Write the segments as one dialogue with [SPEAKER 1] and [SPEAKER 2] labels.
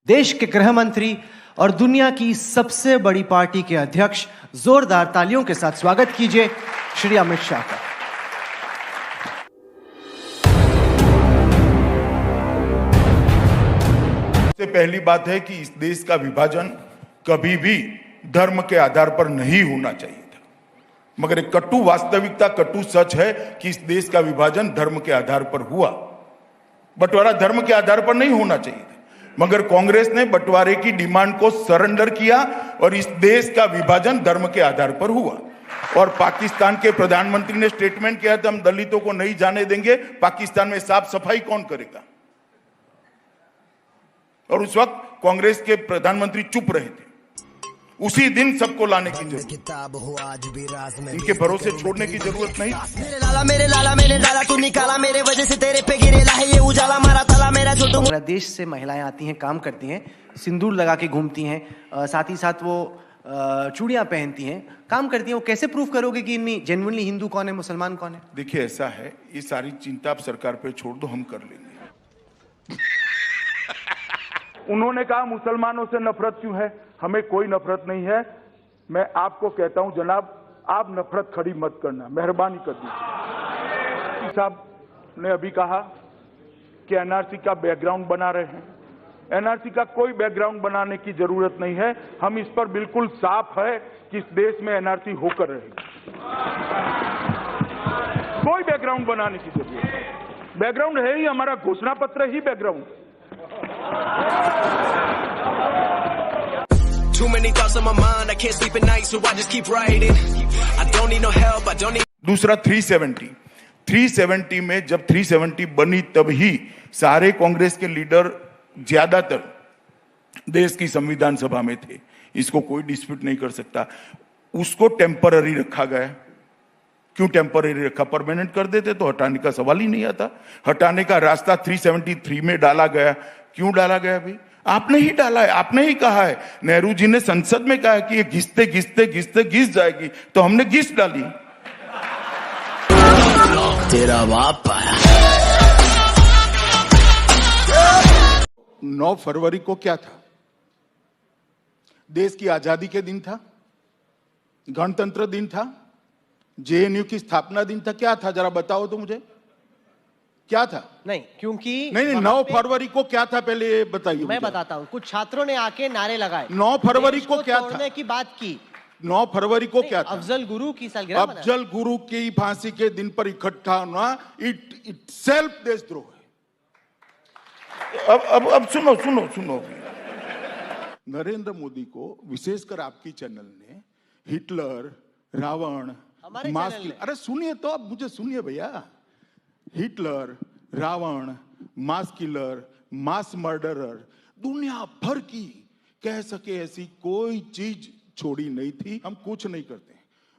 [SPEAKER 1] देश के गृह मंत्री और दुनिया की सबसे बड़ी पार्टी के अध्यक्ष, जोरदार तालियों के साथ स्वागत कीजिए श्री अमित शाह का।
[SPEAKER 2] सबसे पहली बात है कि इस देश का विभाजन कभी भी धर्म के आधार पर नहीं होना चाहिए था, मगर एक कटु वास्तविकता, कटु सच है कि इस देश का विभाजन धर्म के आधार पर हुआ। बंटवारा धर्म के आधार पर नहीं होना चाहिए था, मगर कांग्रेस ने बंटवारे की डिमांड को सरेंडर किया और इस देश का विभाजन धर्म के आधार पर हुआ। और पाकिस्तान के प्रधानमंत्री ने स्टेटमेंट किया था, हम दलितों को नहीं जाने देंगे, पाकिस्तान में साफ सफाई कौन करेगा? और उस वक्त कांग्रेस के प्रधानमंत्री चुप रहे थे। उसी दिन सबको लाने की जरूरत, इनके भरोसे छोड़ने की जरूरत नहीं।
[SPEAKER 3] मेरे लाला तू निकाला, मेरे वजह से तेरे पे गिरेला है ये उजाला, मारा ताला मेरा छोटू।
[SPEAKER 1] पूरा देश से महिलाएं आती हैं, काम करती हैं, सिंदूर लगा के घूमती हैं, साथ ही साथ वो चूड़ियां पहनती हैं, काम करती हैं। वो कैसे प्रूफ करोगे कि इनमें जेन्युइनली हिंदू कौन है, मुसलमान कौन है?
[SPEAKER 2] देखिए, ऐसा है, ये सारी चिंता आप सरकार पे छोड़ दो, हम कर लेंगे। उन्होंने कहा मुसलमानों से नफरत क्यों है? हमें कोई नफरत नहीं है। मैं आपको कहता हूं जनाब, आप नफरत खड़ी मत करना, मेहरबानी कर दीजिए। साहब ने अभी कहा कि एनआरसी का बैकग्राउंड बना रहे हैं। एनआरसी का कोई बैकग्राउंड बनाने की जरूरत नहीं है। हम इस पर बिल्कुल साफ है कि इस देश में एनआरसी होकर रहेगी। कोई बैकग्राउंड बनाने की जरूरत नहीं। बैकग्राउंड है ही हमारा घोषणा पत्र ही background.
[SPEAKER 3] Too many thoughts on my mind, I can't sleep at night, so I just keep writing. I don't need no help, I don't need.
[SPEAKER 2] दूसरा 370 में जब 370 बनी तब ही सारे कांग्रेस के लीडर ज्यादातर देश की संविधान सभा में थे। इसको कोई डिस्प्यूट नहीं कर सकता। उसको टेम्पररी रखा गया। क्यों टेम्पररी रखा? परमानेंट कर देते तो हटाने का सवाल ही नहीं आता। हटाने का रास्ता 373 में डाला गया। क्यों डाला गया भाई? आपने ही डाला है, आपने ही कहा है। नेहरू जी ने संसद में कहा है कि ये घिसते घिसते घिसते घिस जाएगी, तो हमने घिस डाली।
[SPEAKER 3] तेरा बाप
[SPEAKER 2] 9 फरवरी को क्या था? देश की आजादी के दिन था, गणतंत्र दिन था, जेएनयू की स्थापना दिन था। क्या था जरा बताओ तो मुझे, क्या था?
[SPEAKER 1] नहीं, क्योंकि
[SPEAKER 2] नहीं 9 फरवरी को क्या था पहले ये बताइए।
[SPEAKER 1] मैं बताता हूँ। कुछ छात्रों ने आके नारे लगाए।
[SPEAKER 2] 9 फरवरी को क्या था?
[SPEAKER 1] तोड़ने की बात की।
[SPEAKER 2] 9 फरवरी को क्या था?
[SPEAKER 1] अफजल गुरु की सालगिरह।
[SPEAKER 2] अफजल गुरु की फांसी के दिन पर इकट्ठा होना इट सेल्फ देशद्रोह है। अब सुनो। नरेंद्र मोदी को, विशेषकर आपकी चैनल ने हिटलर, रावण, अरे सुनिए तो, अब मुझे सुनिए भैया। हिटलर, रावण, मास किलर, मास मर्डरर, दुनिया भर की कह सके ऐसी कोई चीज छोड़ी नहीं थी। हम कुछ नहीं करते।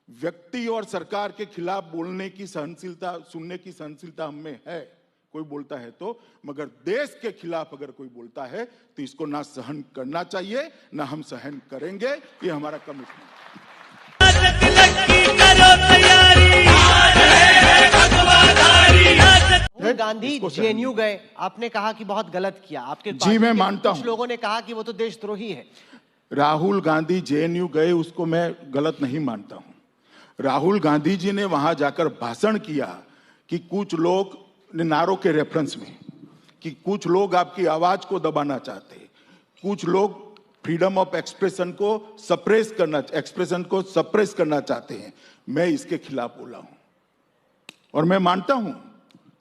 [SPEAKER 2] व्यक्ति और सरकार के खिलाफ बोलने की सहनशीलता, सुनने की सहनशीलता हम में है, कोई बोलता है तो, मगर देश के खिलाफ अगर कोई बोलता है तो इसको ना सहन करना चाहिए, ना हम सहन करेंगे। ये हमारा कमिटमेंट।
[SPEAKER 1] गांधी जेएनयू गए, आपने कहा कि बहुत गलत किया। आपके
[SPEAKER 2] जी मैं मानता हूं।
[SPEAKER 1] कुछ लोगों ने कहा कि वो तो देशद्रोही है।
[SPEAKER 2] राहुल गांधी जेएनयू गए, उसको मैं गलत नहीं मानता हूं। राहुल गांधी जी ने वहां जाकर भाषण किया कि कुछ लोग नारों के रेफरेंस में, कि कुछ लोग आपकी आवाज को दबाना चाहते हैं, कुछ लोग फ्रीडम ऑफ एक्सप्रेशन को सप्रेस करना चाहते हैं। मैं इसके खिलाफ बोला हूं और मैं मानता हूं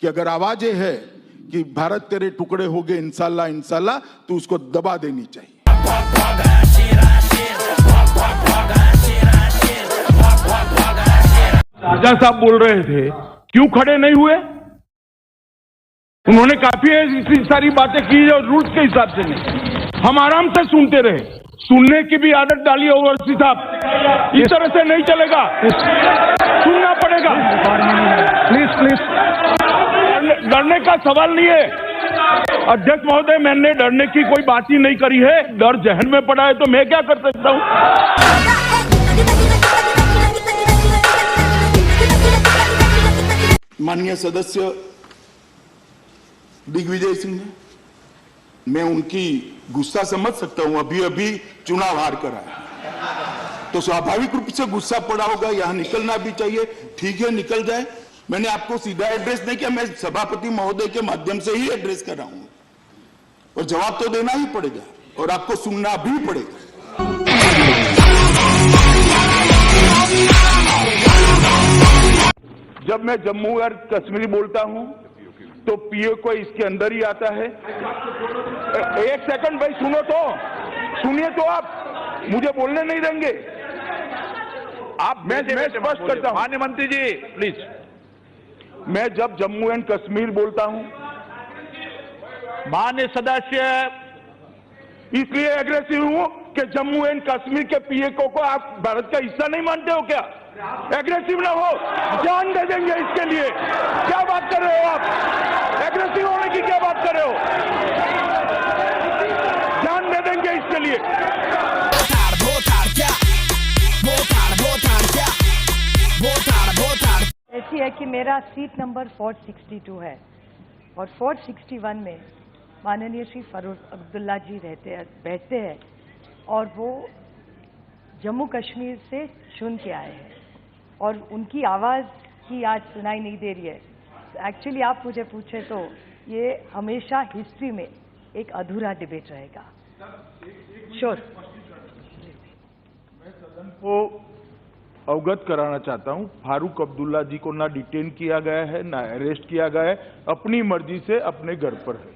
[SPEAKER 2] कि अगर आवाजें है कि भारत तेरे टुकड़े हो गए इंशाल्लाह इंशाल्लाह, तो उसको दबा देनी चाहिए।
[SPEAKER 4] राजा साहब बोल रहे थे, क्यों खड़े नहीं हुए? उन्होंने काफी इतनी सारी बातें की और रूल्स के हिसाब से नहीं। हम आराम से सुनते रहे। सुनने की भी आदत डाली ओवैसी साहब। इस तरह से नहीं चलेगा, सुनना पड़ेगा। प्लीज डरने का सवाल नहीं है। अध्यक्ष महोदय, मैंने डरने की कोई बात ही नहीं करी है। डर जहन में पड़ा है तो मैं क्या कर सकता हूं?
[SPEAKER 2] माननीय सदस्य दिग्विजय सिंह, मैं उनकी गुस्सा समझ सकता हूं, अभी अभी चुनाव हार कर आया तो स्वाभाविक रूप से गुस्सा पड़ा होगा, यहां निकलना भी चाहिए, ठीक है निकल जाए। मैंने आपको सीधा एड्रेस नहीं किया, मैं सभापति महोदय के माध्यम से ही एड्रेस कर रहा हूं और जवाब तो देना ही पड़ेगा और आपको सुनना भी पड़ेगा।
[SPEAKER 4] जब मैं जम्मू और कश्मीर बोलता हूं तो पीओ को इसके अंदर ही आता है। एक सेकंड भाई, सुनो तो, सुनिए तो, आप मुझे बोलने नहीं देंगे। आप मैं स्पष्ट करता हूं, माननीय मंत्री जी प्लीज। मैं जब जम्मू एंड कश्मीर बोलता हूं, माननीय सदस्य, इसलिए एग्रेसिव हूं कि जम्मू एंड कश्मीर के पीओ को आप भारत का हिस्सा नहीं मानते हो क्या? एग्रेसिव ना हो, जान दे देंगे इसके लिए। क्या बात कर रहे हो आप? एग्रेसिव होने की क्या बात कर रहे हो? जान दे देंगे इसके लिए।
[SPEAKER 5] ऐसी है कि मेरा सीट नंबर 462 है और 461 में माननीय श्री फारूक अब्दुल्ला जी बैठते हैं और वो जम्मू कश्मीर से चुन के आए हैं और उनकी आवाज़ की आज सुनाई नहीं दे रही है। एक्चुअली आप मुझे पूछे तो ये हमेशा हिस्ट्री में एक अधूरा डिबेट रहेगा। श्योर।
[SPEAKER 4] मैं सदन को अवगत कराना चाहता हूं, फारूक अब्दुल्ला जी को ना डिटेन किया गया है, ना अरेस्ट किया गया है, अपनी मर्जी से अपने घर पर है।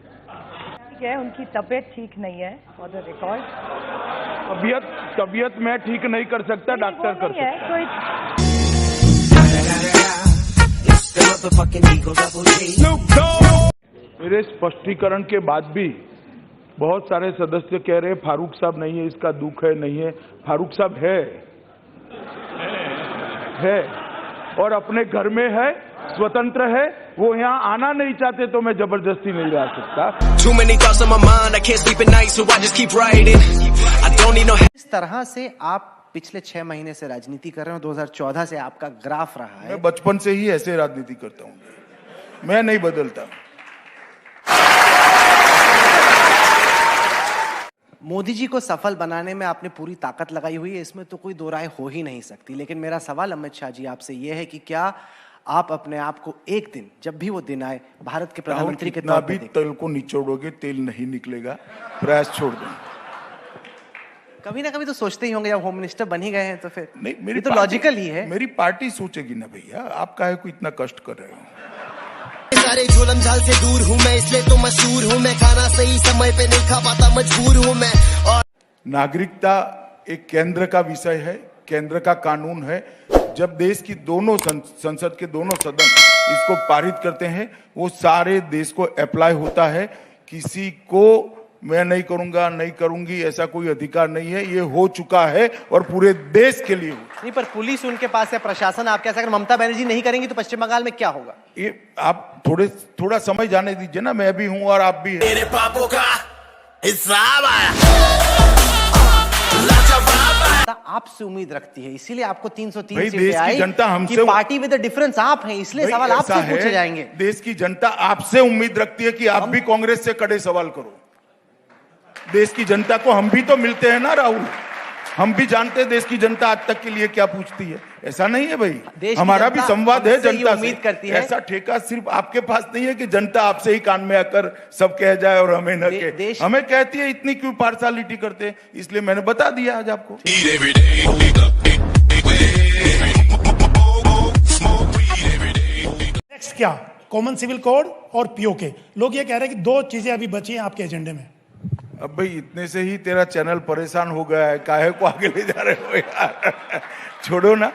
[SPEAKER 5] ठीक है, उनकी तबीयत ठीक नहीं है, फॉर द रिकॉर्ड।
[SPEAKER 4] तबीयत मैं ठीक नहीं कर सकता, डॉक्टर कर सकता है। मेरे स्पष्टीकरण के बाद भी बहुत सारे सदस्य कह रहे हैं फारूक साहब नहीं है, इसका दुख है, नहीं है। फारूक साहब है और अपने घर में है, स्वतंत्र है। वो यहाँ आना नहीं चाहते तो मैं जबरदस्ती नहीं ला सकता।
[SPEAKER 1] इस तरह से आप पिछले 6 महीने से राजनीति कर रहे हो, 2014 से आपका ग्राफ रहा है।
[SPEAKER 2] मैं बचपन से ही ऐसे राजनीति करता हूँ, मैं नहीं बदलता।
[SPEAKER 1] मोदी जी को सफल बनाने में आपने पूरी ताकत लगाई हुई है, इसमें तो कोई दो राय हो ही नहीं सकती। लेकिन मेरा सवाल अमित शाह जी आपसे यह है कि क्या आप अपने आप को एक दिन, जब भी वो दिन आए, भारत के प्रधानमंत्री के तौर पर
[SPEAKER 2] तेल को निचोड़ोगे तेल नहीं निकलेगा, प्रयास छोड़ दो।
[SPEAKER 1] कभी ना कभी तो सोचते ही होंगे, जब होम मिनिस्टर बन ही गए हैं तो फिर
[SPEAKER 2] नहीं, मेरी
[SPEAKER 1] तो लॉजिकल ही है।
[SPEAKER 2] मेरी पार्टी सोचेगी ना भैया, आप काहे को इतना कष्ट कर रहे हो?
[SPEAKER 6] सारे जुल्म झाल से दूर हूँ मैं, इसलिए तो मशहूर हूँ मैं। खाना सही समय पे नहीं खा पाता, मजबूर हूँ मैं। और
[SPEAKER 2] नागरिकता एक केंद्र का विषय है, केंद्र का कानून है। जब देश की दोनों संसद के दोनों सदन इसको पारित करते हैं, वो सारे देश को अप्लाई होता है। किसी को मैं नहीं करूंगा, नहीं करूंगी, ऐसा कोई अधिकार नहीं है। ये हो चुका है और पूरे देश के लिए।
[SPEAKER 1] नहीं, पर पुलिस उनके पास है, प्रशासन आप कैसा, अगर ममता बनर्जी नहीं करेंगी तो पश्चिम बंगाल में क्या होगा?
[SPEAKER 2] ये आप थोड़ा समय जाने दीजिए ना, मैं भी हूं और आप भी हैं।
[SPEAKER 6] मेरे पापों का हिसाब आया।
[SPEAKER 1] आपसे उम्मीद रखती है, इसीलिए आपको 303
[SPEAKER 2] सीटें आई। जनता हमसे,
[SPEAKER 1] कि पार्टी विद डिफरेंस आप हैं, इसलिए सवाल आपसे पूछे जाएंगे।
[SPEAKER 2] देश की जनता आपसे उम्मीद रखती है कि आप भी कांग्रेस से कड़े सवाल करो। देश की जनता को हम भी तो मिलते हैं ना राहुल, हम भी जानते हैं देश की जनता आज तक के लिए क्या पूछती है। ऐसा नहीं है भाई, हमारा भी संवाद है जनता से।
[SPEAKER 1] करती है।
[SPEAKER 2] ऐसा ठेका सिर्फ आपके पास नहीं है कि जनता आपसे ही कान में आकर सब कह जाए और हमें न कहे। हमें कहती है, इतनी क्यों पार्शलिटी करते हैं, इसलिए मैंने बता दिया आज आपको।
[SPEAKER 7] नेक्स्ट क्या, कॉमन सिविल कोड और पीओके। लोग ये कह रहे हैं कि 2 चीजें अभी बची हैं आपके एजेंडे में।
[SPEAKER 2] अब भाई इतने से ही तेरा चैनल परेशान हो गया है, काहे को आगे ले जा रहे हो यार? छोड़ो ना।